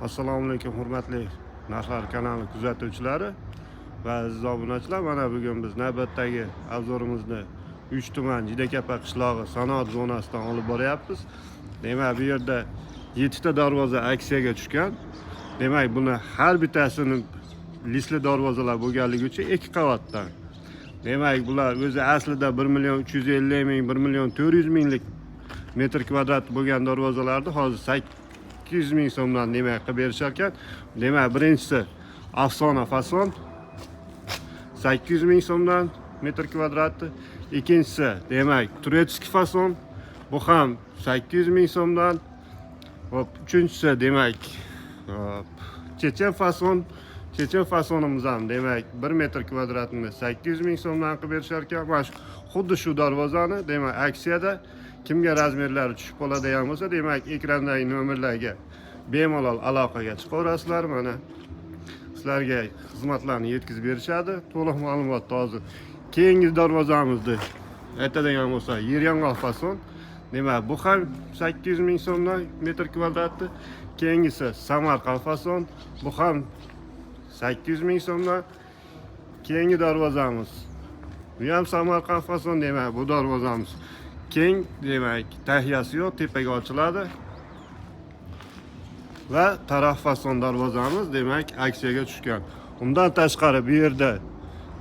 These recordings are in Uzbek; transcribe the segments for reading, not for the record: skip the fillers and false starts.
Assalomu alaykum hurmatli Narxlar kanali kuzatuvchilari va aziz obunachilar. Mana bugun biz navbatdagi obzorimizni 3 tuman Jidakapa qishlog'i sanoat zonasidan olib boryapmiz. Demak, bu yerda 7 ta darvoza aksiyaga tushgan. Demak, buni har bittasini listli darvozalar bo'lganligi uchun 2 qavatdan. Demak, bular o'zi aslida 1.350.000, 1.400.000 metr kvadrat bo'lgan darvozalarni hozir 800.000 so'mdan demak qilib berishar ekan. Demak, birinchisi Afsona fason 800.000 so'mdan metr kvadratni. Ikkinchisi demak Turetskiy fason, bu ham 800.000 so'mdan. Hop, uchinchisi demak Chechen fason. Chechen fasonimiz ham demak 1 metr kvadratini 800.000 so'mdan qilib berishar ekan. Mana xuddi shu darvozani demak aksiyada kimga razmerlari tushib qoladigan bo'lsa, demak ekrandagi nomerlarga bemalol aloqaga chiqaverasizlar. Mana sizlarga xizmatlarni yetkazib berishadi. To'liq ma'lumotni hozir keyingi darvozamizni aytadigan bo'lsa, Yeryong'oq fason. Demak, bu ham 800.000 so'mdan metr kvadratni. Keyingisi Samarqand fason, bu ham 800.000 so'mdan. Keyingi darvozamiz bu ham Samarqand fason. Demak, bu darvozamiz keng, demak tahiyasi yo'q, tepaga ochiladi. Va taraf fason darvozamiz demak aksiyaga tushgan. Undan tashqari bu yerda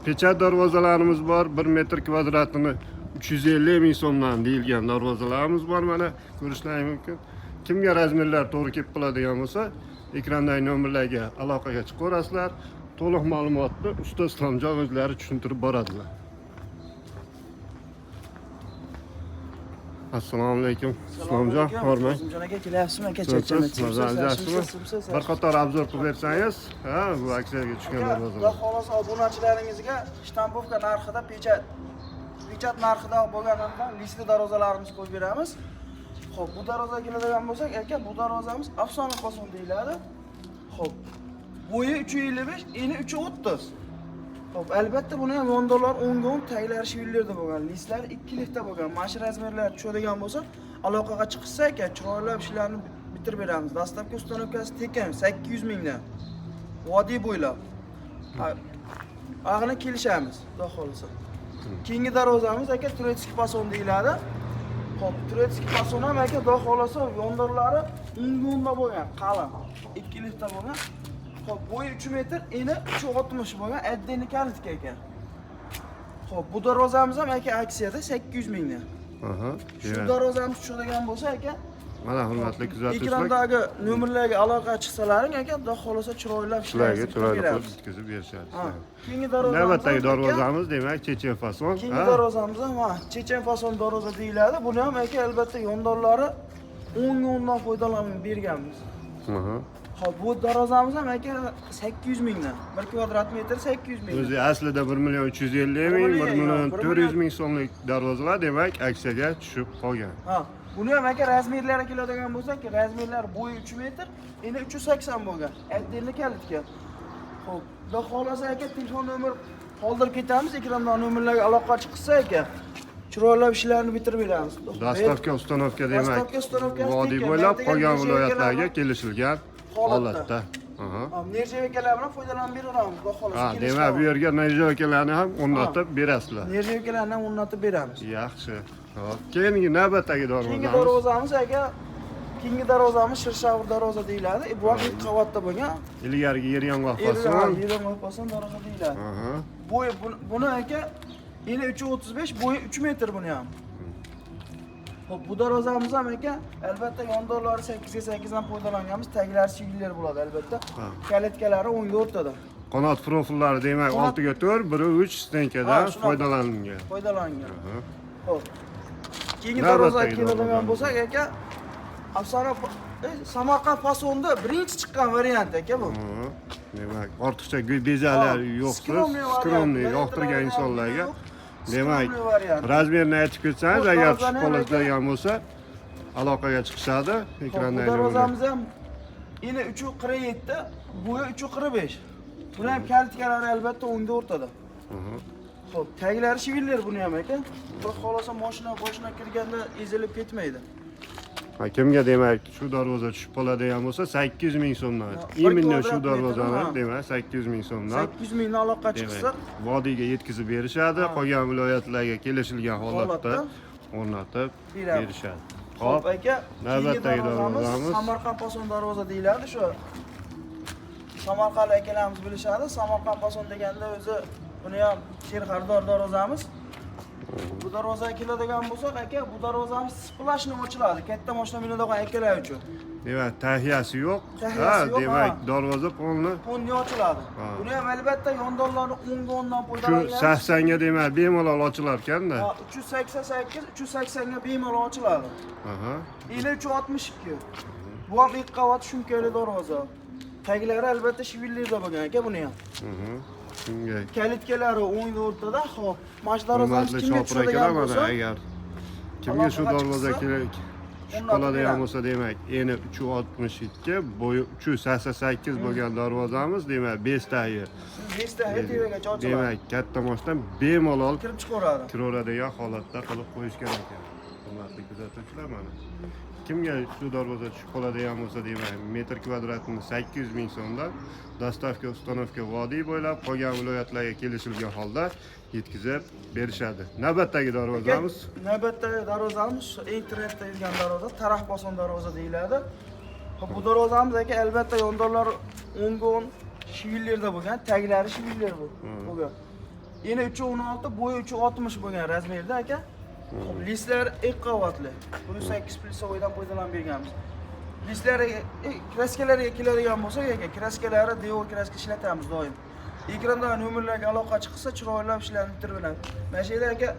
pechat darvozalarimiz bor. 1 metr kvadratini 350.000 so'mdan deyilgan darvozalarimiz bor. Mana ko'rishingiz mumkin. Kimga razmerlar to'g'ri kelib qoladigan bo'lsa, ekrandagi nomerlarga aloqaga chiqaverasizlar. To'liq ma'lumotni usta Islomjon o'zlari tushuntirib boradilar. Assalomu alaykum. Islomjon, hormang. Islomjon aka, kelyapsizmi aka? Chechani. Bir qator obzor qilib bersangiz, ha, bu aksiyaga tushgan darvozalar. Xudo xolasa obunachilaringizga shtampovka narxida pechat narxida bo'lganidan listli darvozalarimizni qo'yib beramiz. Xo'p, bu darvozaga keladigan bo'lsak, aka, bu darvozamiz Afsona fason deyiladi. Xo'p, bo'yi 3.55, eni 3.30. Xo'p, albatta buni ham yondorlar 10 taglar shivillarda bo'lgan, listlar 2 liftda bo'lgan. Mana shu razmerlar tushadigan bo'lsa, aloqaga chiqsak, chiroyli ishlarni bitirib beramiz. Dastlabki ustanovkasi tekin 800 mingdan. Vodiy bo'ylab. Ag'ini kelishamiz, xudo xolasa. Keyingi darvozamiz aka Turetskiy fason deyiladi. Xo'p, Turetskiy fason ham aka xudo xolasa yondorlari 10 bo'lgan, qalin. 2 liftda bo'lgan. Xo'p, bo'yi 3 metr, eni 3.60 bo'lgan, addini kalitka ekan. Xo'p, bu darvozamiz ham aka aksiyada 800 mingdan. Aha. Shu darvozamiz tushadigan bo'lsa aka, mana hurmatli kuzatuvchilar, ekrandagi nomerlarga aloqa chiqsalaring aka, xudo xolasa chiroylab sizlarga chiroyli qilib yetkazib berishadi. Keyingi darvozamiz, navbatdagi darvozamiz demak Chechen fason. Keyingi darvozamiz ham Chechen fason darvoza deyiladi. Buni ham aka albatta yondorlari 10 dan foydalanib berganmiz. Aha. Xo'p, bu darvozamiz ham aka 800 mingdan. 1 kvadrat metr 800 ming. O'zi aslida 1.350.000, 1.400.000 so'mlik darvozalar demak aksiyaga tushib qolgan. Ha, buni ham aka razmerlari keladigan bo'lsak, razmerlar bo'yi 3 metr, eni 380 bo'lgan. Addini kalitka. Xo'p, xudo xolasa aka telefon nomer qoldirib ketamiz, ekranda nomerlarga aloqa chiqsa aka, chiroyli ishlarni bitirib beramiz. Dastavka ustanovka demak vodiy bo'ylab qolgan viloyatlarga kelishilgan holatda. Aha. Nerjavakalar bilan foydalanib beraveramiz, xudo xolasa. Ha, demak bu yerga nerjavakalarni ham o'rnatib berasizlar. Nerjavakalarni ham o'rnatib beramiz. Yaxshi. Xo'p, keyingi navbatdagi Keyingi darvozamiz. darvozamiz aka, keyingi darvozamiz Shirshavur darvoza deyiladi. Bu ham 2 qavatda bo'lgan. Ilgarigi Yeryong'oq fason. Yeryong'oq fason darvoza deyiladi. Aha. Bo'yi buni aka eni 3.35, bo'yi 3 metr buni ham. Xo'p, bu darvozamiz ham aka albatta yondorlari 8 dan foydalanganmiz, taglari sigillar bo'ladi albatta. Kalitkalari o'ngga o'rtada. Qanot profillari demak 6 ga 4, 1 3 stenkadan foydalanilgan. Foydalangan. Xo'p. Keyingi darvozaga keladigan bo'lsak aka, Afsona Samarqand fasonda birinchi chiqqan variant aka bu. Demak, ortiqcha bezalar yo'qsiz, skromniy yoqtirgan insonlarga demak razmerni aytib ketsangiz, agar tushib qoladigan bo'lsa aloqaga chiqishadi. Ekranda Bu darvozamiz ham eni 3.47, bo'yi 3.45. Buni ham kalitkalari albatta o'ngda o'rtada. Xo'p, taglari shivillar buni ham aka. Bir xolasa mashina boshina kirganda ezilib ketmaydi. Kimga demak shu darvoza tushib qoladigan bo'lsa 800 ming so'mdan. Именно shu darvozani demak 800 ming so'mdan 800 mingdan aloqa chiqsa, vodiyga yetkazib berishadi. Qolgan viloyatlarga kelishilgan holatda o'rnatib berishadi. Xo'p aka, navbatdagi darvozamiz Samarqand Poson darvoza deyiladi. Shu Samarqand akalarimiz bilishadi. Samarqand Poson deganda o'zi buni ham sher xaridor darvozamiz. Bu darvozaga keladigan bo'lsak, aka, bu darvozamiz splashni ochiladi. Katta mashina minadigan akalar uchun. Demak, tahiyasi yo'q. Demak, darvoza Qo'lni ochiladi. Buni ham albatta yondonlarni 10 ga 10 dan shu foydalangan. 80 ga demak bemalol ochilar ekanda. 388, 380 ga bemalol ochiladi. Aha. 362. Bu ham ilk qavat shumkali darvoza. Taglari albatta shivillarda bo'lgan aka buni ham. Shunga Kalitkalari o'ngda o'rtada, xo'p. Mana shu darvozamiz kimga tushadigan bo'lsa, agar kimga shu darvoza kerak qoladigan bo'lsa, demak, eni 362, bo'yi 388 bo'lgan darvozamiz, demak, 5 tayi. 5 tayi tevagacha ochiladi. Demak, katta mashina bemalol kirib chiqaradi. kiraveradigan holatda qilib qo'yish kerak ekan. Hurmatli kuzatuvchilar, mana kimga shu darvoza tushib qoladigan bo'lsa, demak, metr kvadratini 800 ming so'mdan dostavka ustanovka vodiy bo'ylab qolgan viloyatlarga kelishilgan holda yetkazib berishadi. Navbatdagi darvozamiz internetda yurgan darvoza, Taraf Poson darvoza deyiladi. Bu darvozamiz aka albatta yondonlar 10 ga 10 shivillarda bo'lgan, taglari shivillar bo'lgan. Eni 316, bo'yi 360 bo'lgan razmerda aka. Listlar ilk qavatli. Buni 8 plyusovoydan foydalanib berganmiz. Listlariga, kraskalariga keladigan bo'lsa, aka, kraskalari devor kraska ishlatamiz doim. Ekranda nomerlarga aloqa chiqsa, chiroylab ishlarni bitirib. Mana shu yerda aka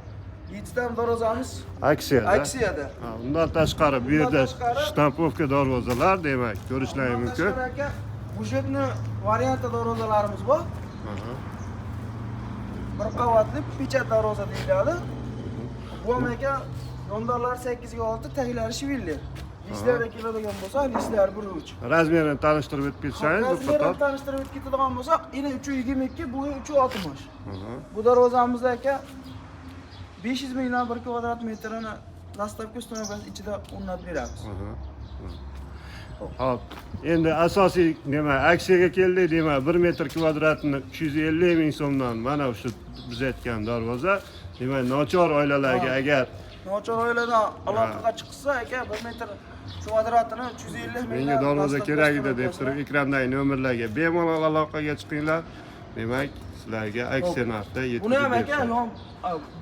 7 ta darvozamiz aksiyada. Undan tashqari bu yerda shtampovka darvozalar, demak, ko'rishlari mumkin. Aka, bujetni varianti darvozalarimiz bor. Bir qavatli pechat darvoza deyiladi. Bu ham aka yondonlar 8 ga 6, taglari shivilli. Listlarga keladigan bo'lsa, listlar 1.3. Razmerini tanishtirib o'tib ketsangiz, bir qator. Razmerini tanishtirib o'tib ketadigan bo'lsa, eni 322, bo'yi 360. Bu darvozamizda aka 500 mingdan 1 kvadrat metrini dostavka ustanovkasi ichida o'rnatib beramiz. Hop. Endi asosiy aksiyaga keldik, demak, 1 metr kvadratini 350 ming so'mdan mana shu biz aytgan darvoza, demak, nochor oilalarga agar nochor oiladan aloqaga chiqsa, aka 1 metr kvadratini 350 ming. Menga darvoza kerak edi deb turib ekrandagi nomerlarga bemalol aloqaga chiqinglar. Demak, sizlarga aksiya narxida yetkazib buni ham aka,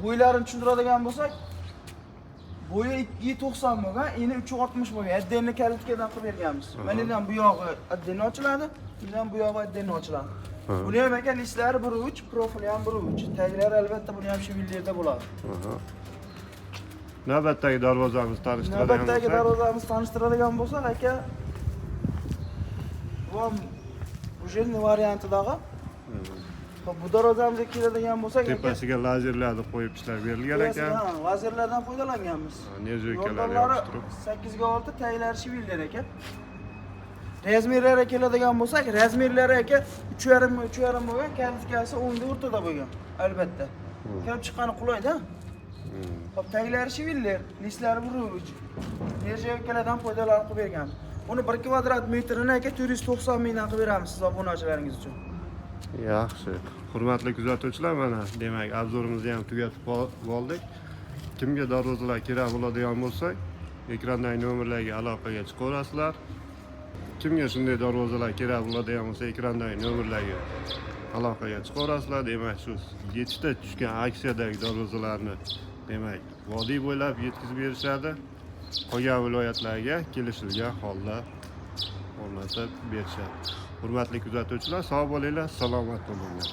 bo'ylarini tushuntiradigan bo'lsak, bo'yi 290 bo'lgan, eni 360 bo'lgan. Addenni kalitkadan qilib berganmiz. Mana ham bu yog'i addenni ochiladi, bundan bu yog'i addenni ochiladi. Buni ham aka listlari 1.3, profili ham 1.3. Taglari albatta buni ham shivillarda bo'ladi. Navbatdagi darvozamiz tanishtiradigan bo'lsak, aka, bu ham bujetni variantidagi. Bu darvozamizga keladigan bo'lsak, tepasiga lazerlarni qo'yib ishlab berilgan ekan. Lazerlardan foydalanganmiz. Nezoykalar yopishtirib. 8 ga 6, taglari shivillar ekan. Razmerlarga keladigan bo'lsak, razmerlari aka 3.5 bo'lgan, kalitkasi o'ngda o'rtada bo'lgan. Albatta. Kelib chiqqani qulayda. Hop, taglari shivillar, listlari 1.3. Nezoykalardan foydalanib qilib berganmiz. Uni 1 kvadrat metrini aka 490 mingdan qilib beramiz siz obunachilaringiz uchun. Yaxshi. Hurmatli kuzatuvchilar, mana demak, obzorimizni ham tugatib oldik. Kimga darvozalar kerak bo'ladigan bo'lsa, ekrandagi nomerlarga aloqaga chiqaverasizlar. Kimga shunday darvozalar kerak bo'ladigan bo'lsa, ekrandagi nomerlarga aloqaga chiqaverasizlar. Demak, shu 7 ta tushgan aksiyadagi darvozalarni demak, vodiy bo'ylab yetkazib berishadi. Qolgan viloyatlarga kelishilgan holda o'rnatib berishadi. Hurmatli kuzatuvchilar, sog' bo'linglar, salomat bo'linglar.